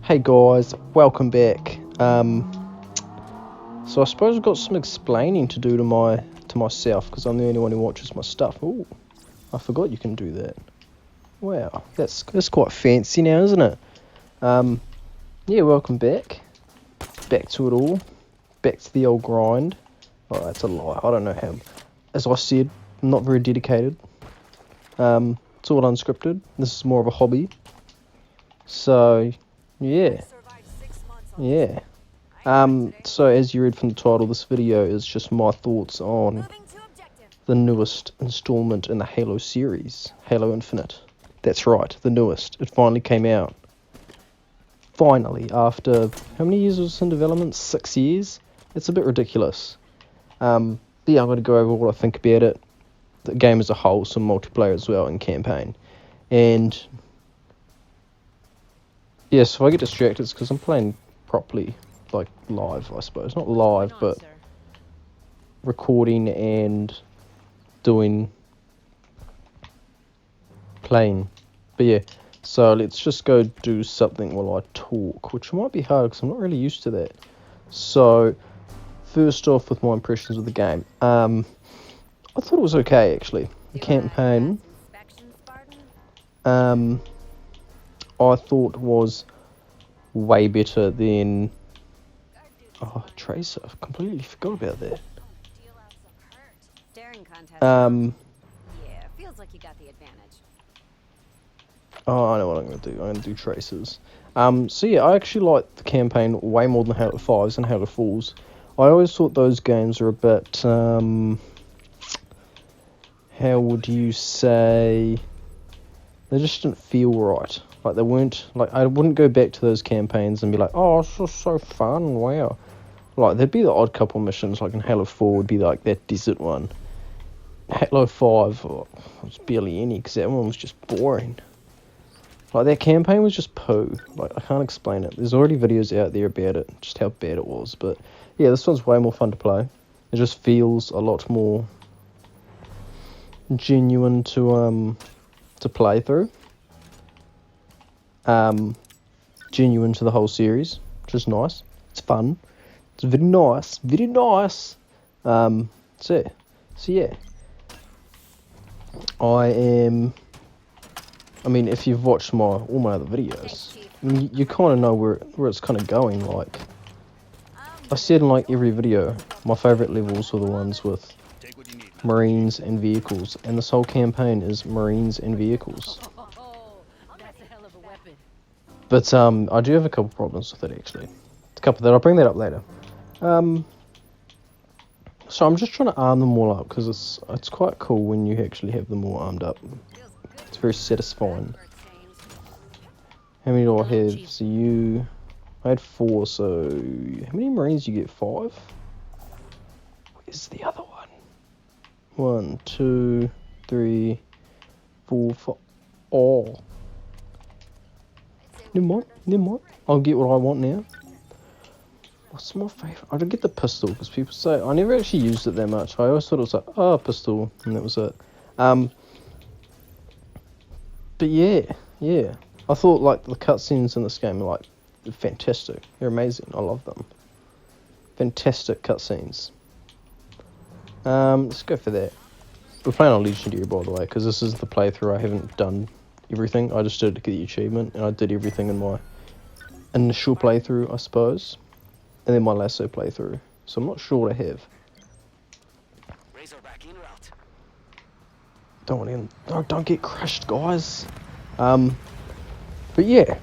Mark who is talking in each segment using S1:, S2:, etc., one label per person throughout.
S1: Hey guys, welcome back. So I suppose I've got some explaining to do to myself because I'm the only one who watches my stuff. Oh, I forgot you can do that. Wow, that's quite fancy now, isn't it? Yeah, welcome back. Back to it all. Back to the old grind. Oh, that's a lie. I don't know how. As I said, I'm not very dedicated. It's all unscripted. This is more of a hobby. So, yeah. So as you read from the title, this video is just my thoughts on the newest installment in the Halo series, Halo Infinite. That's right, the newest. It finally came out. Finally, after, how many years was it in development? 6 years? It's a bit ridiculous. But yeah, I'm going to go over what I think about it, the game as a whole, some multiplayer as well, and campaign. And yeah, so if I get distracted, it's because I'm playing properly, like live, I suppose. Not live, but recording and playing. But yeah, so let's just go do something while I talk, which might be hard because I'm not really used to that. So first off, with my impressions of the game, I thought it was okay actually. The campaign, I thought was way better than. Oh, Tracer! I completely forgot about that.
S2: Yeah, feels like you got the advantage.
S1: Oh, I know what I'm going to do. I'm going to do Tracers. So yeah, I actually like the campaign way more than Halo 5s and Halo 4s. I always thought those games were a bit, how would you say, they just didn't feel right. Like, they weren't, like, I wouldn't go back to those campaigns and be like, oh, it's just so fun, wow. Like, there'd be the odd couple missions, like in Halo 4 would be like that desert one. Halo 5, oh, it was barely any, because that one was just boring. Like, that campaign was just poo. Like, I can't explain it. There's already videos out there about it, just how bad it was. But, yeah, this one's way more fun to play. It just feels a lot more genuine to play through. Genuine to the whole series, which is nice. It's fun. It's very nice. Very nice. So yeah. I mean, if you've watched all my other videos, you kind of know where it's kind of going. Like, I said in like every video, my favourite levels were the ones with Marines and vehicles, and this whole campaign is Marines and vehicles. But I do have a couple problems with it actually. A couple that I'll bring that up later. So I'm just trying to arm them all up because it's quite cool when you actually have them all armed up. It's very satisfying. How many do I have? So I had 4, so how many Marines do you get? 5? Where's the other one? 1, 2, 3, 4, 5. Oh. Never mind. I'll get what I want now. What's my favourite? I don't get the pistol because people say I never actually used it that much. I always thought it was like, oh, pistol, and that was it. But yeah. I thought like the cutscenes in this game are like fantastic. They're amazing. I love them. Fantastic cutscenes. Let's go for that. We're playing on Legendary, by the way, because this is the playthrough. I haven't done everything. I just did it to get the achievement, and I did everything in my initial playthrough, I suppose. And then my lasso playthrough. So I'm not sure what I have. Don't get crushed, guys. But yeah.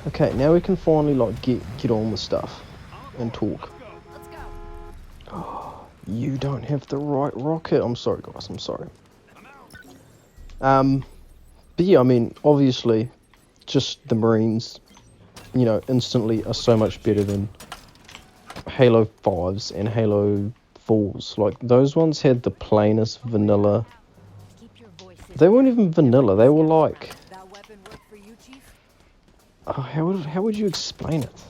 S1: Okay, now we can finally like get on with stuff and talk. Oh, you don't have the right rocket. I'm sorry, guys. I'm sorry. But yeah, I mean, obviously, just the Marines, instantly are so much better than Halo 5s and Halo 4s. Like, those ones had the plainest vanilla. They weren't even vanilla. They were like, how would you explain it?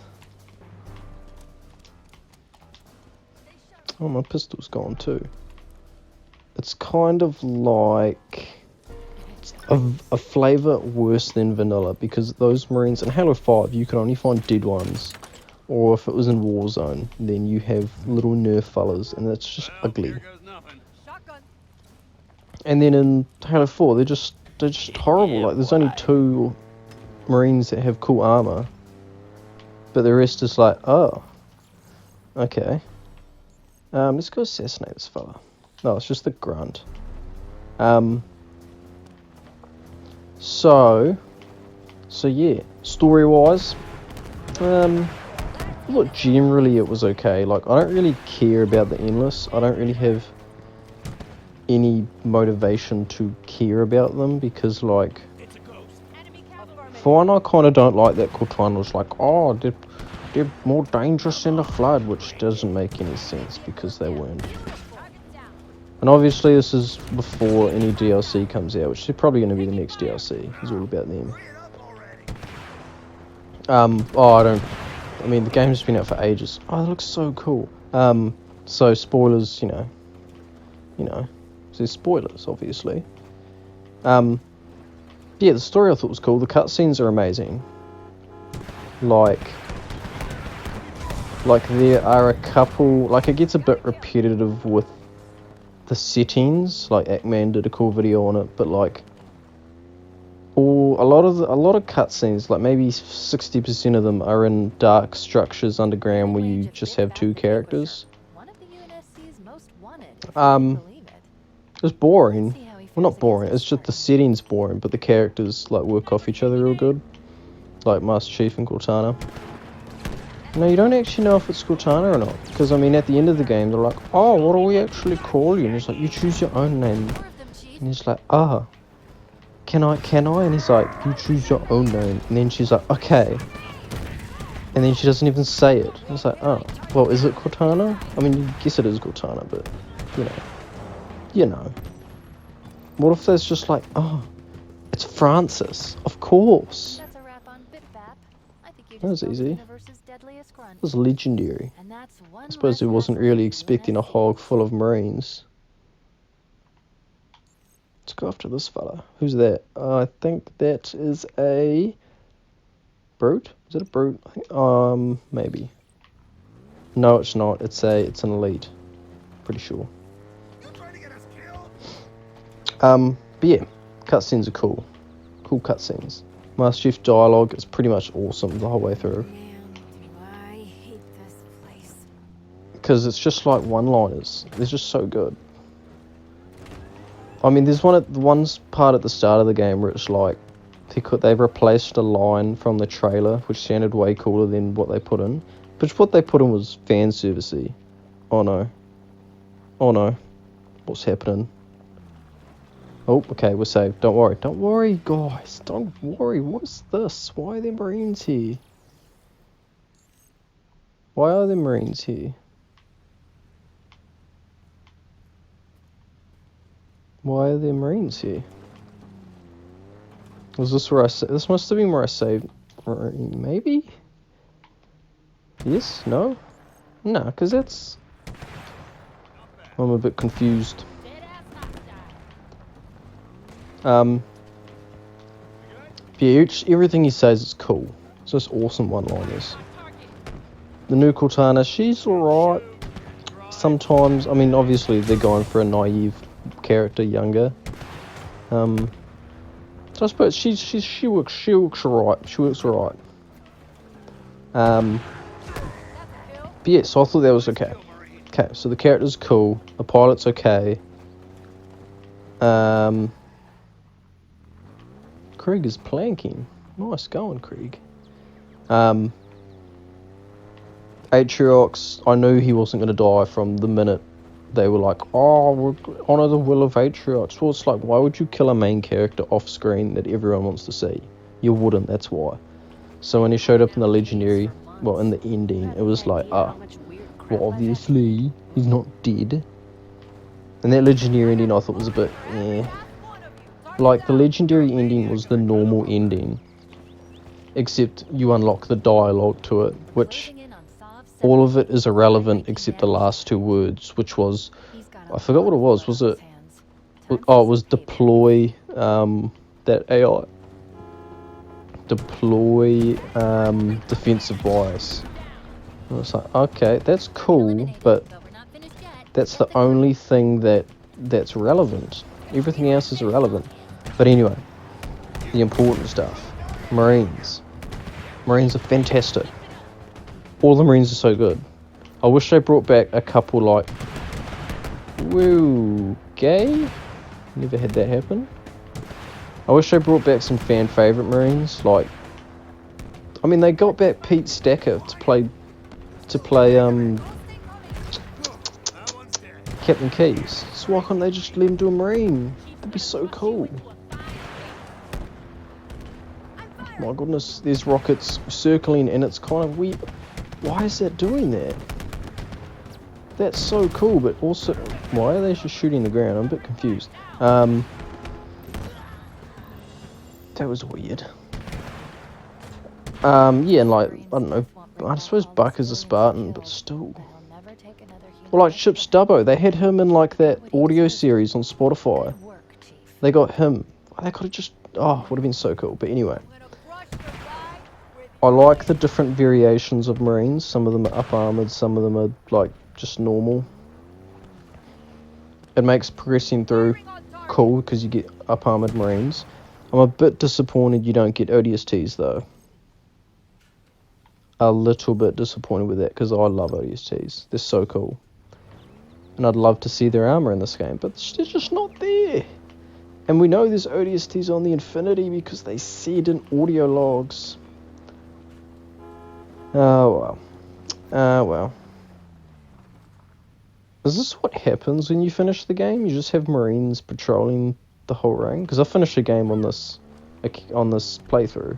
S1: Oh, my pistol's gone too. It's kind of like, a flavour worse than vanilla, because those Marines in Halo 5 you could only find dead ones, or if it was in Warzone then you have little nerf fellas, and that's just ugly. And then in Halo 4 they're just horrible. Like there's only 2 Marines that have cool armor, but the rest is like, oh, okay. Let's go assassinate this fella. No, it's just the grunt. So yeah, story-wise, look, generally it was okay. Like, I don't really care about the Endless. I don't really have any motivation to care about them, because, like, for one, I kind of don't like that Cortana was like, oh, they're more dangerous than the Flood, which doesn't make any sense, because they weren't. And obviously this is before any DLC comes out, which is probably going to be the next DLC. It's all about them. I mean, the game's been out for ages. Oh, it looks so cool. So spoilers, you know, there's spoilers, obviously. Yeah, the story I thought was cool. The cutscenes are amazing. Like there are a couple, like, it gets a bit repetitive with the settings. Like, Ackman did a cool video on it, but like a lot of cutscenes, like maybe 60% of them are in dark structures underground where you just have 2 characters. It's boring. Well, not boring, it's just the settings boring, but the characters like work off each other real good. Like Master Chief and Cortana. No, you don't actually know if it's Cortana or not, because I mean at the end of the game they're like, oh, what do we actually call you? And he's like, you choose your own name. And he's like, can I? And he's like, you choose your own name. And then she's like, okay. And then she doesn't even say it. And it's like, oh, well, is it Cortana? I mean, you guess it is Cortana, but you know. What if there's just like, oh, it's Francis, of course. That was easy. It was legendary. I suppose he wasn't really expecting a hog full of Marines. Let's go after this fella. Who's that? I think that is a brute. Is it a brute? I think, maybe. No, it's not. It's an elite. Pretty sure. But yeah, cutscenes are cool. Cool cutscenes. Master Chief dialogue is pretty much awesome the whole way through.
S2: I hate this place.
S1: Because it's just like one-liners. They're just so good. I mean, there's one part at the start of the game where it's like they've replaced a line from the trailer, which sounded way cooler than what they put in. But what they put in was fan servicey. Oh no. What's happening? Oh, okay, we're saved. Don't worry. Don't worry, guys. Don't worry. What's this? Why are there Marines here? Why are there Marines here? Why are there Marines here? Was this where this must have been where I saved. Maybe? Yes? No? No, because that's... I'm a bit confused. Yeah, everything he says is cool. It's just awesome one-liners. The new Cortana, she's alright. Sometimes, I mean, obviously they're going for a naive character, younger. So I suppose she works alright. She works alright. But yeah, so I thought that was okay. Okay, so the character's cool. The pilot's okay. Krieg is planking. Nice going, Krieg. Atriox, I knew he wasn't going to die from the minute they were like, oh, we'll honour the will of Atriox. Well, it's like, why would you kill a main character off screen that everyone wants to see? You wouldn't, that's why. So when he showed up in the legendary, well, in the ending, it was like, well, obviously, he's not dead. And that legendary ending I thought was a bit, Like, the legendary ending was the normal ending, except you unlock the dialogue to it, which all of it is irrelevant except the last 2 words, which was, I forgot what it was it was deploy that that AI. Deploy defensive bias. I was like, okay, that's cool, but that's the only thing that's relevant. Everything else is irrelevant. But anyway, the important stuff. Marines. Marines are fantastic. All the Marines are so good. I wish they brought back a couple like... Woo, gay? Never had that happen. I wish they brought back some fan favourite Marines. Like, I mean, they got back Pete Stacker to play Captain Keys. So why can't they just let him do a Marine? That'd be so cool. My goodness, there's rockets circling and it's kind of weird. Why is that doing that? That's so cool, but also, why are they just shooting the ground? I'm a bit confused. That was weird. Yeah, and like, I don't know, I suppose Buck is a Spartan, but still. Well, like Chip Stubbo, they had him in like that audio series on Spotify. They got him. They could have just, would have been so cool. But anyway, I like the different variations of Marines. Some of them are up armored, some of them are like just normal. It makes progressing through cool because you get up armored Marines. I'm a bit disappointed you don't get ODSTs though. A little bit disappointed with that because I love ODSTs. They're so cool. And I'd love to see their armor in this game, but they're just not there. And we know there's ODSTs on the Infinity because they said in audio logs. Oh well. Is this what happens when you finish the game? You just have Marines patrolling the whole ring? Because I finished a game on this playthrough.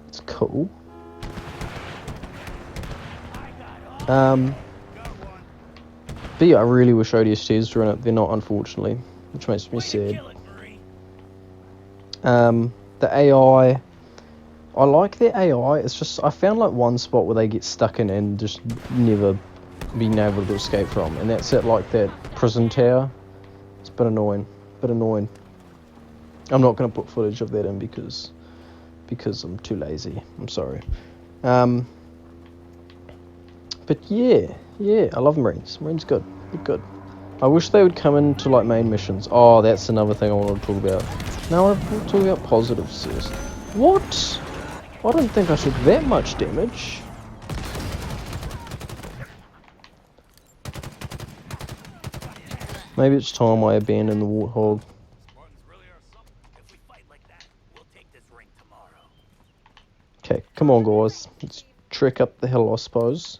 S1: It's cool. But yeah, I really wish ODSTs were in it. They're not, unfortunately, which makes me sad. The AI, I like their AI. It's just, I found like one spot where they get stuck in and just never being able to escape from, and that's at like that prison tower. It's a bit annoying. I'm not going to put footage of that in because I'm too lazy. I'm sorry. But yeah, I love Marines. Marines good. They're good. I wish they would come into like main missions. Oh, that's another thing I want to talk about. No, I want to talk about positives first. What? I don't think I took that much damage. Maybe it's time I abandon the Warthog. Okay, come on guys. Let's trek up the hill, I suppose.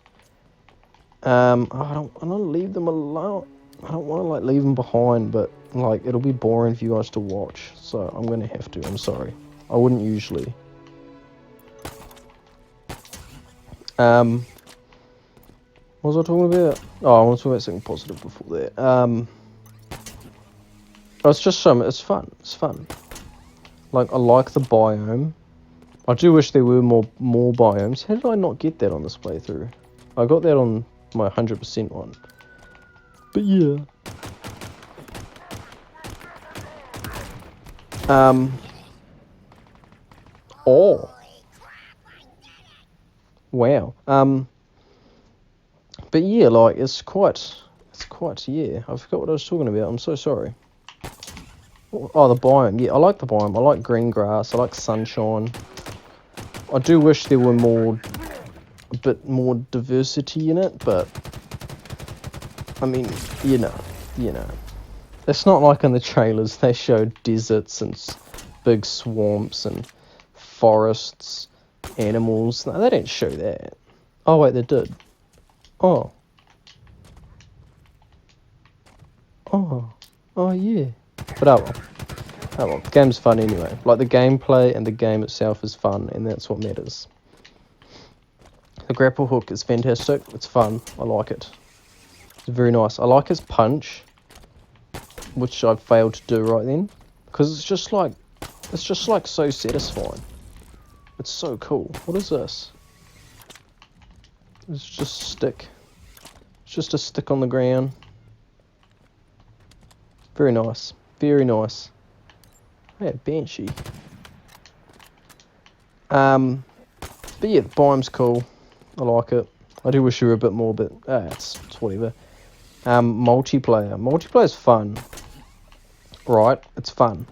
S1: I don't want to leave them alone. I don't want to like leave them behind, but like it'll be boring for you guys to watch, so I'm gonna have to. I'm sorry. I wouldn't usually. What was I talking about? Oh, I want to talk about something positive before that. It's just it's fun. It's fun. Like I like the biome. I do wish there were more biomes. How did I not get that on this playthrough? I got that on my 100% one. But yeah. Oh. Wow. But yeah, like it's quite yeah. I forgot what I was talking about. I'm so sorry. Oh, the biome. Yeah, I like the biome. I like green grass. I like sunshine. I do wish there were a bit more diversity in it, but I mean, you know. It's not like in the trailers they showed deserts and big swamps and forests, animals. No, they didn't show that. Oh wait, they did. Oh yeah. But oh well, the game's fun anyway. Like the gameplay and the game itself is fun, and that's what matters. The grapple hook is fantastic. It's fun. I like it. It's very nice. I like his punch, which I failed to do right then, because it's just like so satisfying. It's so cool. What is this? It's just a stick. It's just a stick on the ground. Very nice. Very nice. Yeah, Banshee. But yeah, the biome's cool. I like it. I do wish there were a bit more, but it's whatever. Multiplayer's fun. Right, it's fun.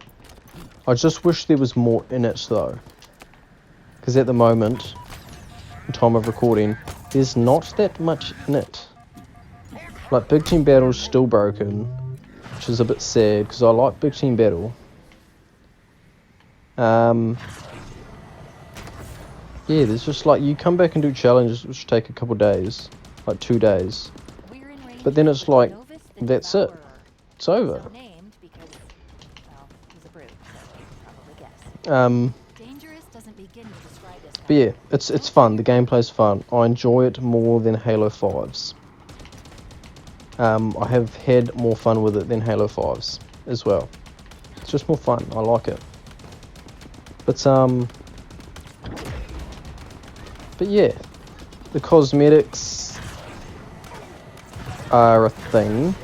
S1: I just wish there was more in it though. Because at the moment, time of recording, there's not that much in it. Like, Big Team Battle's still broken, which is a bit sad, because I like Big Team Battle. Yeah, there's just like, you come back and do challenges which take a couple days, like 2 days. But then it's like, that's it. It's over. But yeah, it's fun. The gameplay's fun. I enjoy it more than Halo 5's. I have had more fun with it than Halo 5's as well. It's just more fun. I like it. But yeah, the cosmetics are a thing.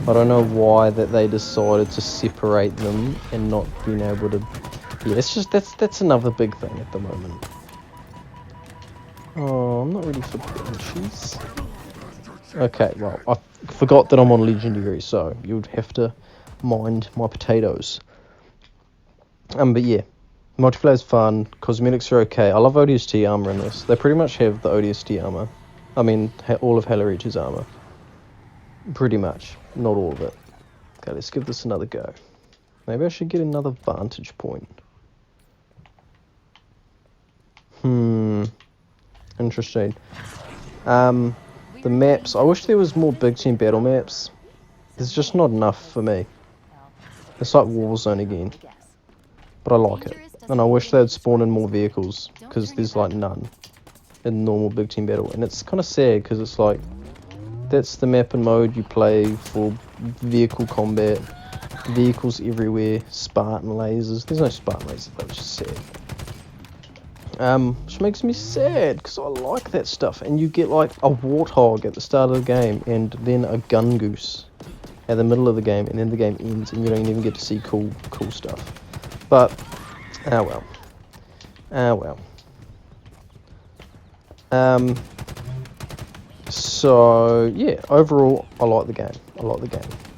S1: I don't know why that they decided to separate them and not being able to. Yeah, it's just that's another big thing at the moment. Oh, I'm not ready for Banshees. Okay, well, I forgot that I'm on Legendary, so you'd have to mind my potatoes. But yeah, multiplayer's fun, cosmetics are okay. I love ODST armor in this. They pretty much have the ODST armor. I mean, all of Halo Reach's armor. Pretty much, not all of it. Okay, let's give this another go. Maybe I should get another vantage point. Interesting. The maps, I wish there was more Big Team Battle maps. There's just not enough for me. It's like Warzone again. But I like it. And I wish they'd spawn in more vehicles, because there's like none in normal Big Team Battle. And it's kind of sad, because it's like, that's the map and mode you play for vehicle combat. Vehicles everywhere, Spartan lasers. There's no Spartan lasers, that was just sad. Which makes me sad, because I like that stuff. And you get like a warthog at the start of the game, and then a gun goose at the middle of the game, and then the game ends, and you don't even get to see cool stuff. But, well. So, yeah, overall, I like the game.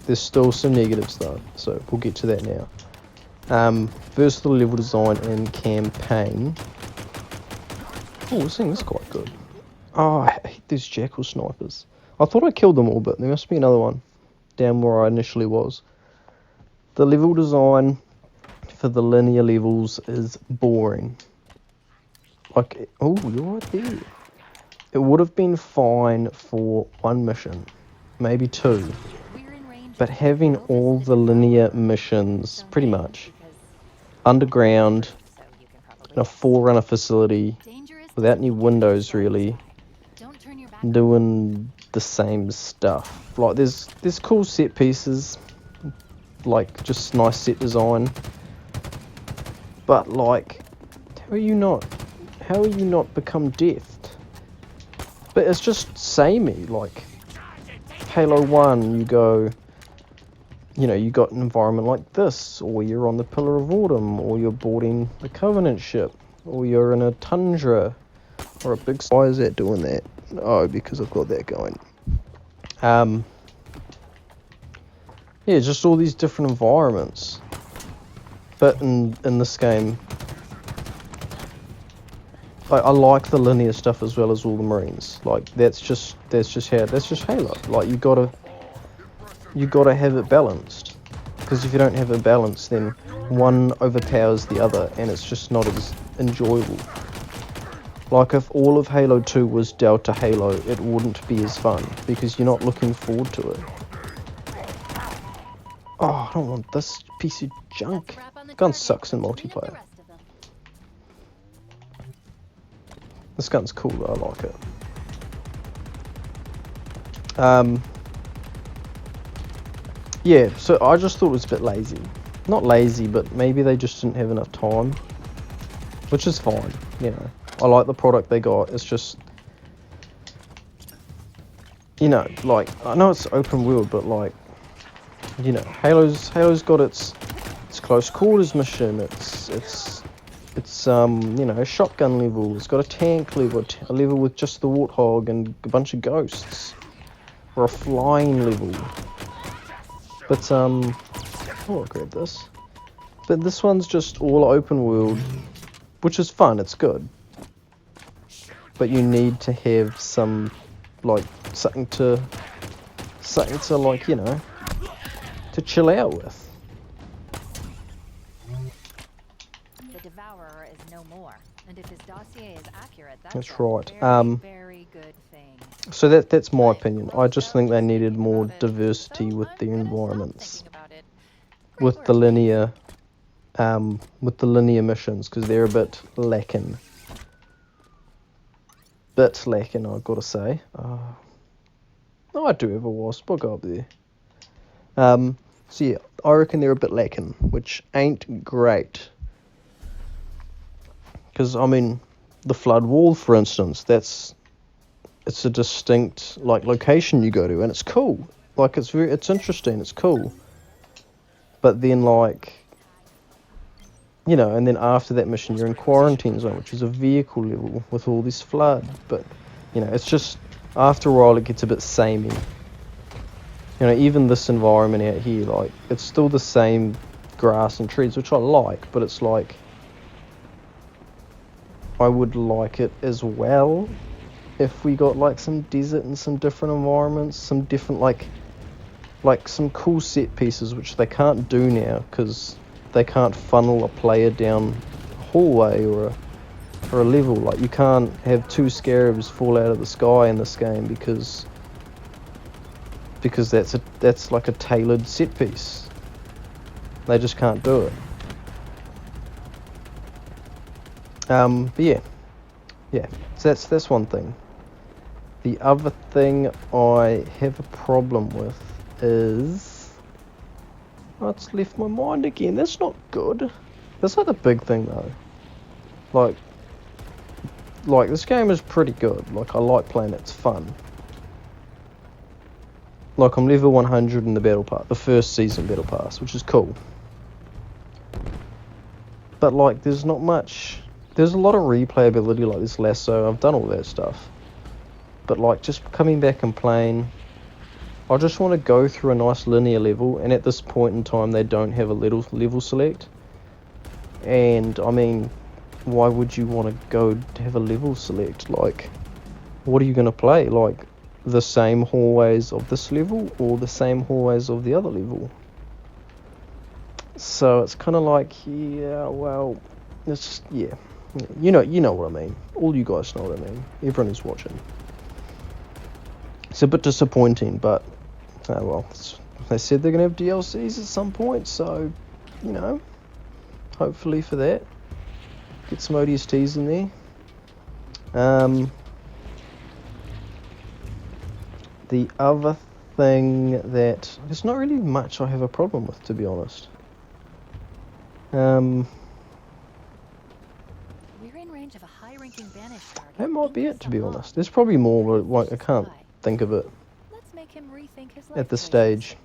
S1: There's still some negatives, though, so we'll get to that now. Versatile level design and campaign. Oh, this thing is quite good. Oh, I hate these jackal snipers. I thought I killed them all, but there must be another one down where I initially was. The level design for the linear levels is boring. Like, oh, you're right there. It would have been fine for one mission, maybe 2. But having all the linear missions, pretty much, underground, in a Forerunner facility, without any windows really, doing the same stuff. Like, there's cool set pieces, like just nice set design. But like, how are you not become deathed? But it's just samey. Like Halo 1, you go, you got an environment like this, or you're on the Pillar of Autumn, or you're boarding the Covenant ship, or you're in a tundra, or a big... Why is that doing that? Oh, because I've got that going. Yeah, just all these different environments. But in this game, I like the linear stuff as well as all the Marines. Like, that's just Halo. Like, you gotta have it balanced. Because if you don't have it balanced, then one overpowers the other, and it's just not as enjoyable. Like, if all of Halo 2 was Delta Halo, it wouldn't be as fun, because you're not looking forward to it. Oh, I don't want this piece of junk. Gun sucks in multiplayer. This gun's cool though, I like it. Yeah, so I just thought it was a bit lazy. Not lazy, but maybe they just didn't have enough time. Which is fine, I like the product they got, it's just... like, I know it's open world, but like... Halo's got its close quarters mission. It's you know, a shotgun level. It's got a tank level, a level with just the warthog and a bunch of ghosts, or a flying level. But oh, I'll grab this. But this one's just all open world, which is fun. It's good. But you need to have some, like, something to like, you know, to chill out with.
S2: The Devourer is no more, and if his dossier is accurate,
S1: That's
S2: a
S1: right.
S2: very good thing.
S1: So that's my opinion. I just think they needed more diversity with their environments, with the linear missions, because they're a bit lacking. I've got to say. Oh, I do have a wasp. I'll go up there. So yeah, I reckon they're a bit lacking, which ain't great. Because I mean, the flood wall, for instance, it's a distinct like location you go to, and it's cool. Like it's interesting. It's cool. But then like, you know, and then after that mission, you're in quarantine zone, which is a vehicle level with all this flood. But you know, it's just after a while it gets a bit samey. You know, even this environment out here, like, it's still the same grass and trees, which I like, but it's like, I would like it as well if we got, like, some desert and some different environments, some different, like some cool set pieces, which they can't do now, because they can't funnel a player down a hallway or a level. Like, you can't have 2 scarabs fall out of the sky in this game, because that's like a tailored set piece. They just can't do it. But yeah. So that's one thing. The other thing I have a problem with is, oh, it's left my mind again. That's not good. That's like the big thing though. Like this game is pretty good. Like, I like playing it. It's fun. Like, I'm level 100 in the battle pass, the first season battle pass, which is cool. But like, there's not much. There's a lot of replayability, like this lasso. I've done all that stuff. But like, just coming back and playing, I just want to go through a nice linear level. And at this point in time, they don't have a level select. And I mean, why would you want to go to have a level select? Like, what are you going to play? Like, the same hallways of this level or the same hallways of the other level? So it's kind of like, yeah, well, it's just, yeah, you know what I mean. All you guys know what I mean. Everyone who's watching. It's a bit disappointing, but oh well. They said they're gonna have DLCs at some point, so you know, hopefully for that, get some ODSTs in there. The other thing that there's not really much I have a problem with, to be honest.
S2: We're in range of a high-ranking banished target.
S1: That might be it, to be honest. There's probably more, but like, I can't think of it
S2: Let's make him rethink his life
S1: at this
S2: choices.
S1: stage.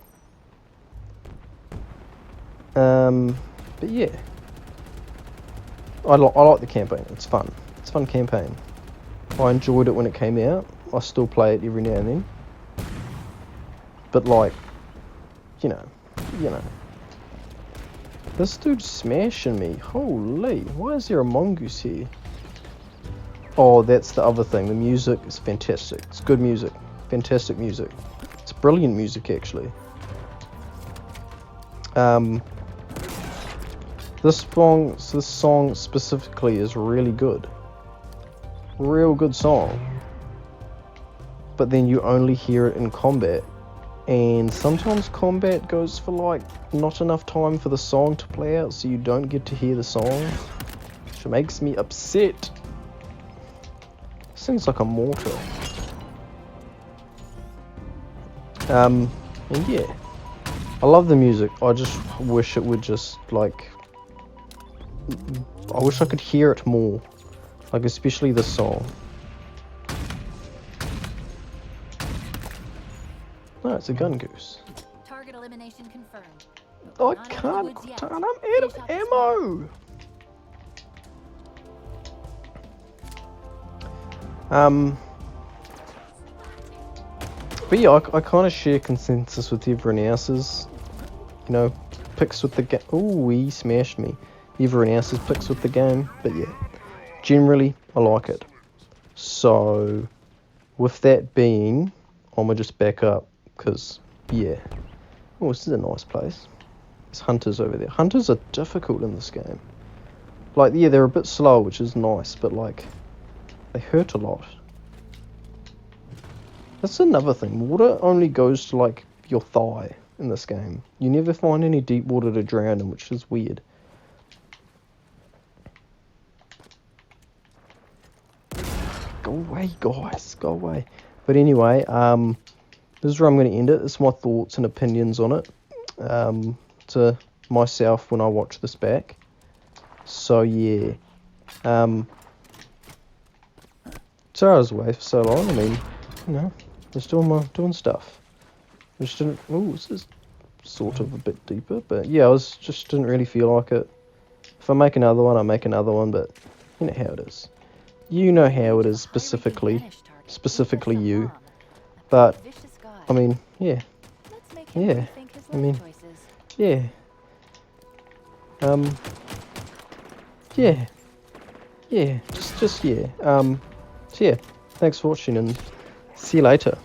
S1: But yeah, I like the campaign. It's fun. It's a fun campaign. I enjoyed it when it came out. I still play it every now and then. But like, you know. This dude's smashing me. Holy, why is there a mongoose here? Oh, that's the other thing. The music is fantastic. It's good music. Fantastic music. It's brilliant music, actually. This song specifically is really good. Real good song. But then you only hear it in combat. And sometimes combat goes for like not enough time for the song to play out, so you don't get to hear the song, which makes me upset. Seems like a mortar. And yeah, I love the music. I just wish it would just like, I wish I could hear it more, like especially the song. No, it's a gun goose.
S2: Target elimination confirmed.
S1: I can't. I'm out of ammo. But yeah, I kind of share consensus with everyone else's, you know, picks with the game. Oh, he smashed me. Everyone else's picks with the game, but yeah, generally I like it. So, with that being, I'm gonna just back up because yeah. Oh, this is a nice place. There's hunters over there. Hunters are difficult in this game. Like, yeah, they're a bit slow, which is nice, but like, they hurt a lot. That's another thing. Water only goes to like your thigh in this game. You never find any deep water to drown in, which is weird. Go away, guys. Go away. But anyway, this is where I'm going to end it. It's my thoughts and opinions on it. To myself when I watch this back. So yeah. Sorry I was away for so long. I mean, you know, just doing stuff. I just didn't. Oh, this is sort of a bit deeper, but yeah, just didn't really feel like it. If I make another one, I make another one, but you know how it is. You know how it is specifically you. But I mean, yeah, yeah. I mean, yeah. Yeah, yeah. Just yeah. So yeah. Thanks for watching, and see you later.